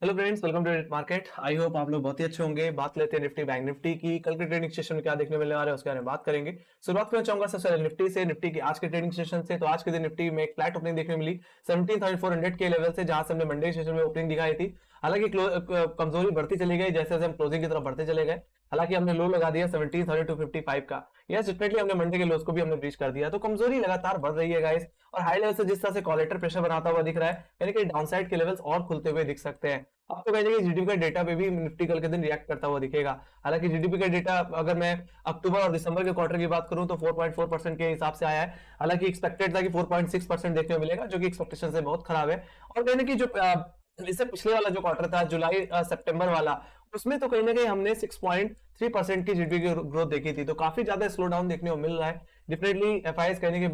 Hello friends, welcome to market. I hope आप लोग बहुत ही अच्छे होंगे। बात लेते हैं निफ्टी बैंक निफ्टी की। कल के ट्रेडिंग सेशन में क्या देखने मिलने वाला है उसके बारे में बात करेंगे। शुरुआत करना चाहूंगा सबसे पहले निफ्टी से, निफ्टी की आज के ट्रेडिंग सेशन से। तो आज के दिन निफ्टी में एक फ्लैट ओपनिंग देखने मिली 17,400 के लेवल से, जहां से हमने मंडे सेशन में ओपनिंग दिखाई थी। हालांकि कमजोरी बढ़ती चली गई जैसे जैसे हम क्लोजिंग की तरफ बढ़ते चले गए। हालांकि हमने लो लगा दिया 17,255 का। यस, डेफिनेटली हमने मंडे के लोज को भी हमने ब्रीच कर दिया। तो कमजोरी लगातार बढ़ रही है गाइस। और हाई लेवल से जिस तरह से कॉलेटर प्रेशर बनाता हुआ दिख रहा है, यानी कि डाउनसाइड के लेवल्स और खुलते हुए दिख सकते हैं। आपको कहेंगे कि जीडीपी का डेटा पे भी निफ्टी कल के दिन रिएक्ट करता हुआ दिखेगा। हालांकि जीडीपी का डेटा अगर मैं अक्टूबर और दिसंबर के क्वार्टर की बात करूं तो 4.4% के हिसाब से आया है। हालांकि एक्सपेक्टेड था कि 4.6% देखने को मिलेगा, जो कि एक्सपेक्टेशन से बहुत खराब है। और कहने की जो इससे पिछले वाला जो क्वार्टर था, जुलाई सितंबर वाला, उसमें तो कहीं ना कहीं हमने 6.3% की जीडीपी की ग्रोथ देखी थी। तो काफी ज्यादा स्लो डाउन देखने को मिल रहा है। डेफिनेटली एफआईएस कहने की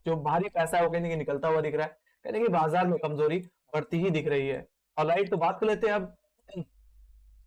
जो बाहरी पैसा है वो कहने की निकलता हुआ दिख रहा है। कहने की बाजार में कमजोरी बढ़ती ही दिख रही है। ऑलराइट, तो बात कर लेते हैं अब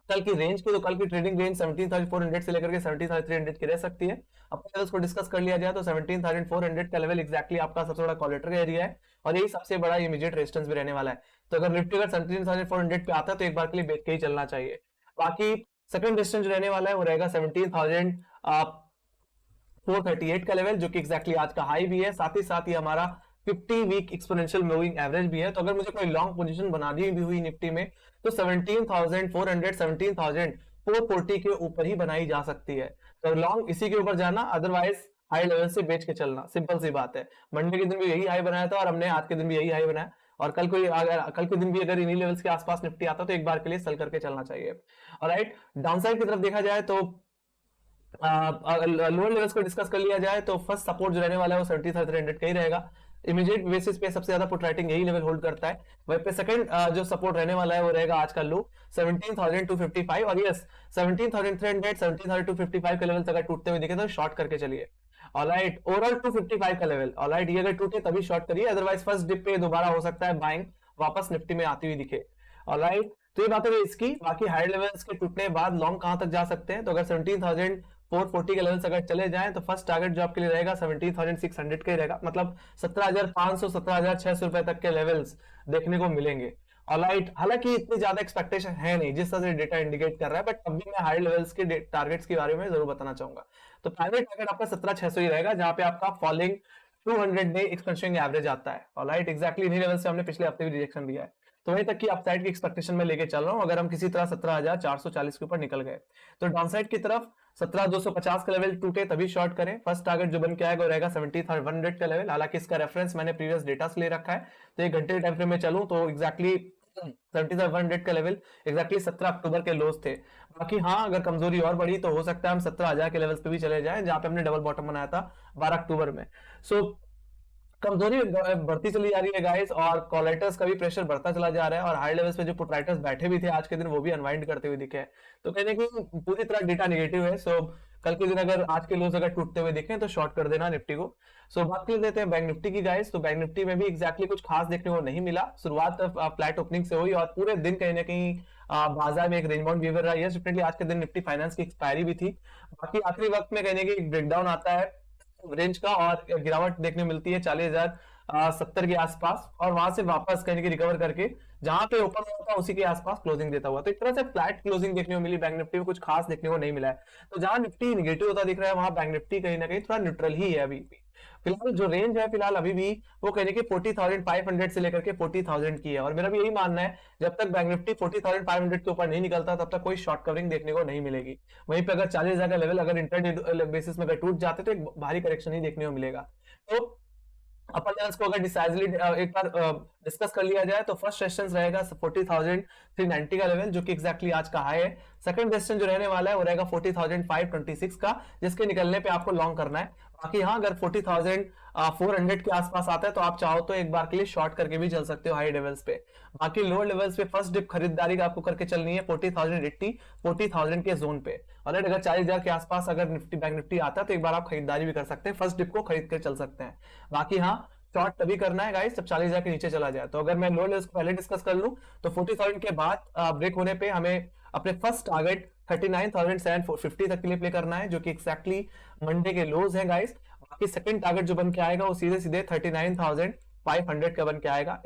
कल की रेंज की। तो कल की ट्रेडिंग रेंज 17,400 से लेकर के 17,300 की रह सकती है। अपने उसको डिस्कस कर लिया जाए तो 17,400 का लेवल एक्जैक्टली आपका सबसे बड़ा कॉलेटर का एरिया है, और यही सबसे बड़ा इमीडिएट रेजिस्टेंस भी रहने वाला है। तो अगर निफ्टी अगर 17,400 पे आता है तो एक बार के लिए बेच के ही चलना चाहिए। बाकी सेकंड रेजिस्टेंस जो रहने वाला है वो रहेगा 17,438 का लेवल, जो कि एक्जैक्टली आज का हाई भी है। साथ ही हमारा 50 वीक एक्सपोनेंशियल मूविंग एवरेज भी है। तो अगर मुझे कोई लॉन्ग पोजीशन बनानी भी हुई निफ्टी में तो 17,400 17,440 के ऊपर ही बनाई जा सकती है। तो लॉन्ग इसी के ऊपर जाना, अदरवाइज हाई लेवल से बेच के चलना। सिंपल सी बात है। मंडे के दिन भी यही हाई बनाया था और हमने आज के दिन भी यही हाई बनाया। और कल के दिन भी अगर इन्हीं लेवल्स के आसपास निफ्टी आता तो एक बार के लिए सेल करके चलना चाहिए। ऑलराइट, डाउनसाइड की तरफ देखा जाए तो लोअर लेवल्स को डिस्कस कर लिया जाए तो फर्स्ट सपोर्ट जो रहने वाला है वो 17,300 का ही रहेगा। इमीडिएट बेसिस पे सबसे ज्यादा पुट राइटिंग यही लेवल होल्ड करता है। वहीं पे सेकंड जो सपोर्ट रहने वाला है वो रहेगा आज का लो 17,255। और यस, 17,300 17,255 के लेवल अगर टूटते हुए दिखे तो शॉर्ट करके चलिए। ऑलराइट, ओवरऑल 255 का लेवल, ऑलराइट, ये अगर टूटे तभी शॉर्ट करिए, अदरवाइज फर्स्ट डिप पे दोबारा हो सकता है बाइंग वापस निफ्टी में आती हुई दिखे। ऑलराइट, तो ये बात है इसकी। बाकी हायर लेवल्स के टूटने के बाद लॉन्ग कहां तक जा सकते हैं, तो अगर 17,440 के लेवल्स अगर चले जाएं तो फर्स्ट टारगेट जो आपके लिए रहेगा 17,600 का ही रहेगा। मतलब 17,500 17,600 रुपए तक के लेवल्स देखने को मिलेंगे। ऑलराइट, हालांकि इतनी ज्यादा एक्सपेक्टेशन है नहीं जिस तरह से डेटा इंडिकेट कर रहा है, बट तब भी मैं हायर लेवल्स के टारगेट्स के बारे में जरूर बताना चाहूंगा। तो प्राइमरी टारगेट आपका 17,600 ही रहेगा, जहां पे आपका फॉलिंग 200 डे एक्सपेंशन एवरेज आता है। ऑलराइट, एग्जैक्टली इन्हीं लेवल से हमने पिछले हफ्ते भी रिजेक्शन दिया है। तो वहीं तक की अपसाइड की एक्सपेक्टेशन में लेके चल रहा हूं, अगर हम किसी तरह 17,440 के ऊपर निकल गए। तो डाउनसाइड की तरफ 17,250 का लेवल टूटे तभी शॉर्ट करें। फर्स्ट टारगेट जो बन के आएगा वो रहेगा 17,100 का लेवल। हालांकि इसका रेफरेंस मैंने प्रीवियस डेटा से ले रखा है, तो एक घंटे के टाइम फ्रेम में चलूं तो एक्जैक्टली 17,100 का लेवल एक्जैक्टली 17 अक्टूबर के लोज थे। बाकी हाँ, अगर कमजोरी और बढ़ी तो हो सकता है हम 17,000 के लेवल्स पे भी चले जाएं, जहां पे हमने डबल बॉटम बनाया था 12 अक्टूबर में। सो कमजोरी बढ़ती चली जा रही है गाइस, और कॉलेटर्स का भी प्रेशर बढ़ता चला जा रहा है। और हाई लेवल्स पे जो पुट राइटर्स बैठे भी थे आज के दिन वो भी अनवाइंड करते हुए दिखे हैं। तो कहने की पूरी तरह डेटा नेगेटिव है। सो कल के दिन अगर आज के लोज अगर टूटते हुए दिखे तो शॉर्ट कर देना निफ्टी को। सो बात कर लेते हैं बैंक निफ्टी की गाइस। तो बैंक निफ्टी में भी एक्जैक्टली कुछ खास देखने को नहीं मिला। शुरुआत फ्लैट ओपनिंग से हुई और पूरे दिन कहीं ना कहीं बाजार में एक रेंज बाउंड बिहेवियर रहा है। डेफिनेटली आज के दिन निफ्टी फाइनेंस की एक्सपायरी भी थी। बाकी आखिरी वक्त में कहने की एक ब्रेकडाउन आता है रेंज का और गिरावट देखने मिलती है 40,070 के आसपास, और वहां से वापस कहीं की रिकवर करके जहां पे ओपन हुआ था उसी के आसपास क्लोजिंग देता हुआ। तो एक तरह से फ्लैट क्लोजिंग देखने को मिली बैंक निफ्टी में, कुछ खास देखने को नहीं मिला है। तो जहां निफ्टी निगेटिव होता दिख रहा है वहां बैंक निफ्टी कहीं ना कहीं थोड़ा न्यूट्रल ही है अभी भी। फिलहाल जो रेंज है फिलहाल अभी भी वो कहने की 40,500 से लेकर के 40,000 की है। और मेरा भी यही मानना है, जब तक बैंक निफ्टी 40,500 के ऊपर नहीं निकलता तब तक कोई शॉर्ट कवरिंग देखने को नहीं मिलेगी। वहीं पे अगर 40,000 का लेवल अगर इंटरडे बेसिस में अगर टूट जाते तो एक भारी करेक्शन ही देखने को मिलेगा। तो अपर लेवल्स को अगर डिसाइजली एक बार डिस्कस कर लिया जाए तो फर्स्ट रेजिस्टेंस रहेगा 40,390 का लेवल, जो कि एक्जैक्टली आज का हाई है। सेकंड रेजिस्टेंस जो रहने वाला है वो रहेगा 40,526 का, जिसके निकलने पे आपको लॉन्ग करना है। बाकी हाँ, अगर 40,400 के आसपास आता है तो आप चाहो तो एक बार के लिए शॉर्ट करके भी चल सकते हो हाई लेवल्स पे। बाकी लोअर लेवल्स पे फर्स्ट डिप खरीदारी का आपको करके चलनी है 40,080 40,000 के जोन पे। और अगर 40,000 के आसपास अगर निफ्टी बैंक निफ्टी आता है तो एक बार आप खरीदारी भी कर सकते हैं, फर्स्ट डिप को खरीद कर चल सकते हैं। बाकी हाँ, शॉर्ट तभी करना है गाइस जब 40,000 के नीचे चला जाए। तो अगर मैं लो लेवल्स को पहले डिस्कस कर लूं तो 40,000 के बाद ब्रेक होने पे हमें अपने फर्स्ट टारगेट 39,750 तक के लिए प्ले करना है, जो कि एक्जैक्टली मंडे के लोज है गाइस। बाकी सेकंड टारगेट जो बन के आएगा वो सीधे सीधे 39,500 का बन के आएगा।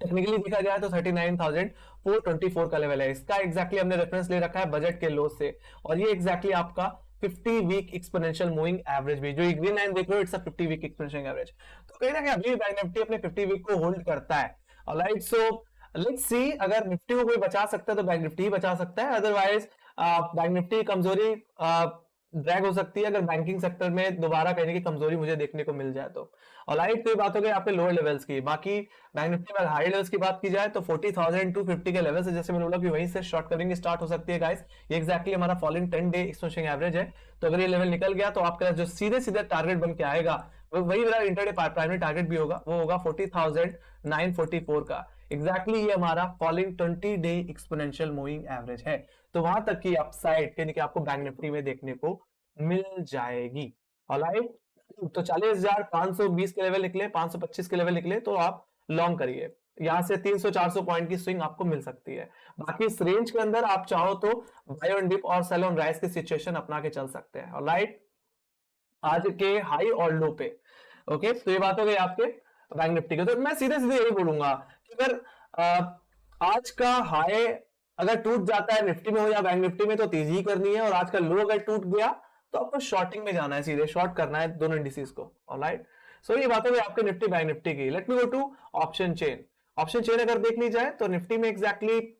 टेक्निकली देखा जाए तो 39,424 का लेवल है इसका। एग्जैक्टली हमने रेफरेंस ले रखा है बजट के लो से, और ये एग्जैक्टली आपका 50 वीक एक्सपोनेंशियल मूविंग एवरेज भी, जो ग्रीन लाइन देख रहे हो, it's a 50 week exponential average. तो कहीं ना कहीं अभी बैंक निफ्टी अपने 50 वीक को होल्ड करता है। ऑलराइट, सो लेट्स सी, अगर निफ्टी को कोई बचा सकता है तो बैंक निफ्टी ही बचा सकता है, अदरवाइज बैंक निफ्टी की कमजोरी ड्रैग हो सकती है अगर बैंकिंग सेक्टर में दोबारा कहने की कमजोरी मुझे देखने को मिल जाए तो। ऑलराइट, तो ये बात हो गई आपके लोअर लेवल्स की। बाकी बैंक निफ्टी में हाई लेवल्स की बात की जाए तो 40,250 के लेवल से, जैसे मैंने बोला कि वहीं से शॉर्ट कवरिंग स्टार्ट हो सकती है गाइस। ये एक्जैक्टली हमारा फॉलोइंग 10 डे एक्सपोनेंशियल एवरेज है। तो अगर ये लेवल निकल गया तो आपका जो सीधे सीधे टारगेट बन के आएगा वही मेरा इंटरडे प्राइमरी टारगेट भी होगा, वो होगा 40,944 का। एग्जैक्टली ये हमारा following 20 day exponential moving average है। तो वहां तक की अपसाइड यानी कि आपको बैंक निफ्टी में देखने को मिल जाएगी। ऑलराइट, तो 40,520 के लेवल निकले, 525 के लेवल निकले तो आप लॉन्ग करिए, यहां से 300-400 पॉइंट की स्विंग आपको मिल सकती है। बाकी इस रेंज के अंदर आप चाहो तो बाय ऑन डिप और सेल ऑन राइज की सिचुएशन अपना के चल सकते हैं। ऑलराइट, आज के हाई और लो पे। ओके, तो ये बात हो गई आपके बैंक निफ्टी के। तो मैं सीधे सीधे यही बोलूंगा कि अगर आज का हाई अगर टूट जाता है निफ्टी में हो या बैंक निफ्टी में तो तेजी करनी है, और आज का लो अगर टूट गया तो आपको शॉर्टिंग में जाना है, सीधे शॉर्ट करना है दोनों इंडिसेस को। ऑलराइट, सो ये बात हो गई आपके निफ्टी बैंक निफ्टी की। Let me go to option chain. Option chain अगर देख ली जाए तो निफ्टी में एग्जैक्टली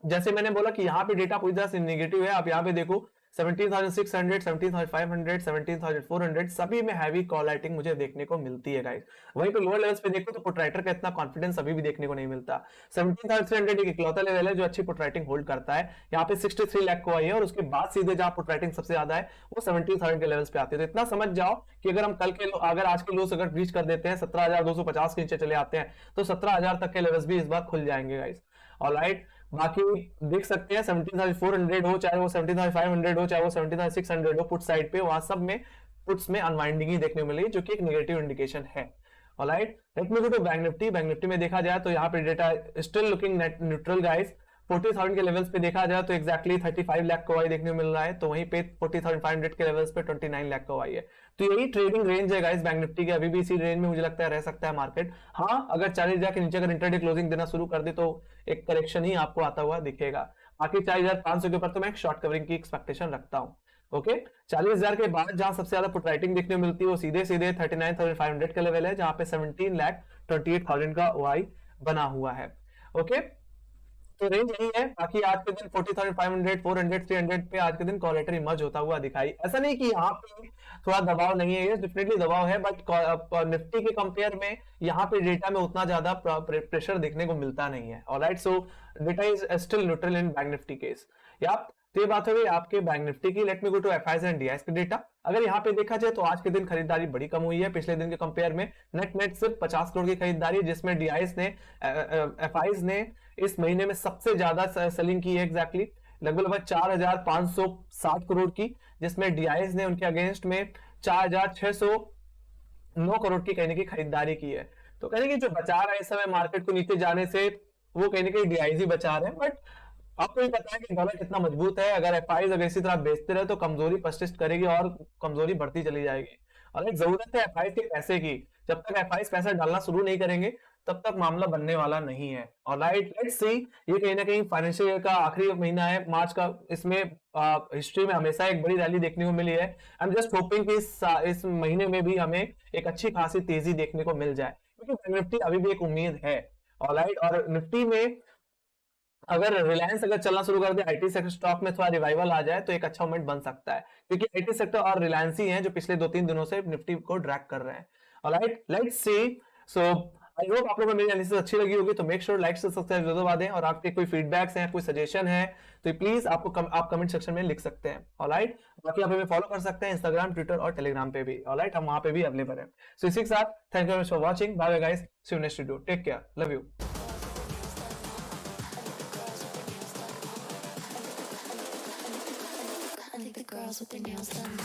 जैसे मैंने बोला कि यहाँ पे डेटा पूरी तरह से नेगेटिव है। आप यहाँ पे देखो 17,600, 17,500, 17,400 सभी में हैवी कॉल राइटिंग मुझे देखने को मिलती है गाइस। वहीं पे लोअर लेवल्स पे देखो तो पुट राइटर का इतना कॉन्फिडेंस अभी भी देखने को नहीं मिलता। 17,300 एक इकलौता लेवल है जो अच्छी पुट राइटिंग होल्ड करता है। यहाँ पे 63 लाख को आई है, और उसके बाद सीधे जहां पुट राइटिंग सबसे ज्यादा है वो 17,000 के लेवल्स पे आती है। तो इतना समझ जाओ कि अगर हम कल के अगर आज के लोस अगर रीच कर देते हैं 17,250 के नीचे चले आते हैं तो 17,000 तक के लेवल्स भी इस बार खुल जाएंगे गाइस। ऑलराइट, बाकी देख सकते हैं 17,400 हो, चाहे वो 17,500 हो, चाहे वो 17,600 हो, पुट साइड पे वहां सब में पुट्स में अनवाइंडिंग ही देखने को मिली, जो कि एक नेगेटिव इंडिकेशन है। Alright, let me go to bank Nifty. Bank Nifty में देखा जाए तो यहाँ पे data still looking net neutral guys. 40,000 के लेवल्स पे देखा जाए तो एग्जैक्टली 35 लाख को आई देखने को मिल रहा है, तो वहीं पे 40,500 के लेवल्स पे 29 लाख को आई है। तो यही ट्रेडिंग रेंज है गाइस बैंक निफ्टी के। अभी भी इसी रेंज में मुझे लगता है रह सकता है मार्केट। हाँ, अगर 40,000 के नीचे अगर इंटरडे क्लोजिंग देना शुरू कर दे तो एक करेक्शन ही आपको आता हुआ दिखेगा। बाकी 40,500 के ऊपर तो मैं शॉर्ट कवरिंग की एक्सपेक्टेशन रखता हूँ। ओके, 40,000 के बाद जहां सबसे ज्यादा पुट राइटिंग देखने को मिलती है वो सीधे सीधे 39,500 का लेवल है, जहां पे 17,28,000 का ओआई बना हुआ है। ओके, तो रेंज यही है। बाकी आज के दिन 40,500, 400, 300 पे आज के दिन कॉलेटर इमर्ज होता हुआ दिखाई। ऐसा नहीं कि यहाँ पे थोड़ा दबाव नहीं है, ये डेफिनेटली दबाव है, बट निफ्टी के कंपेयर में यहाँ पे डेटा में उतना ज्यादा प्रेशर देखने को मिलता नहीं है। Alright, so data is still neutral in bank Nifty case. या तो ये बात हो गई आपके बैंक निफ्टी की। Let me go to FIIs and DIIs के डेटा। अगर यहाँ पे देखा जाए तो आज के दिन खरीदारी बड़ी कम हुई है पिछले दिन के कंपेयर में। नेट सिर्फ 50 करोड़ की खरीदारी, जिसमें डीआईज ने एफआईज ने इस महीने में सबसे ज्यादा सेलिंग की है, एग्जैक्टली लगभग 4,560 करोड़ की, जिसमें डीआईज ने उनके अगेंस्ट में 4,609 करोड़ की कहने की खरीदारी की है। तो कहने की जो बचा रहा है इस समय मार्केट को नीचे जाने से वो कहने की डीआईज ही बचा रहे हैं। बट आपको भी पता है कि डॉलर कितना मजबूत है। अगर एफआईज अगर इसी तरह बेचते रहे तो कमजोरी परसिस्ट करेगी और कमजोरी बढ़ती चली जाएगी। और एक जरूरत है एफआईज के पैसे की। जब तक एफआईज पैसा डालना शुरू नहीं करेंगे तब तक मामला बनने वाला नहीं है। ऑलराइट, लेट्स सी, ये कहीं ना कहीं फाइनेंशियल ईयर का आखिरी महीना है मार्च का। इसमें हिस्ट्री में हमेशा एक बड़ी रैली देखने को मिली है। आई एम जस्ट होपिंग कि इस महीने में भी हमें एक अच्छी खासी तेजी देखने को मिल जाए, क्योंकि निफ्टी अभी भी एक उम्मीद है। ऑलराइट, और निफ्टी में अगर रिलायंस अगर चलना शुरू कर दे, आईटी सेक्टर स्टॉक में थोड़ा रिवाइवल आ जाए तो एक अच्छा मोमेंट बन सकता है, क्योंकि आईटी सेक्टर और रिलायंस ही हैं जो पिछले 2-3 दिनों से निफ्टी को ड्रैग कर रहे हैं। Alright, let's see. So I hope आप लोगों को मेरी एनालिसिस अच्छी लगी होगी, तो मेक श्योर लाइक से सब्सक्राइब जरूर दबा दें। और आपके कोई फीडबैक्स हैं, कोई सजेशन है तो प्लीज आप कमेंट सेक्शन में लिख सकते हैं। ऑलराइट, बाकी आप हमें फॉलो कर सकते हैं इंस्टाग्राम, ट्विटर और टेलीग्राम पे भी। ऑलराइट, हम वहां पे भी अवेलेबल हैं। सो इसी के साथ thank you for watching. Bye bye guys, see you next video. Take care, love you. Girls with their nails done now.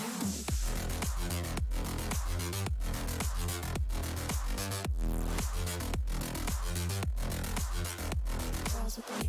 Girls with their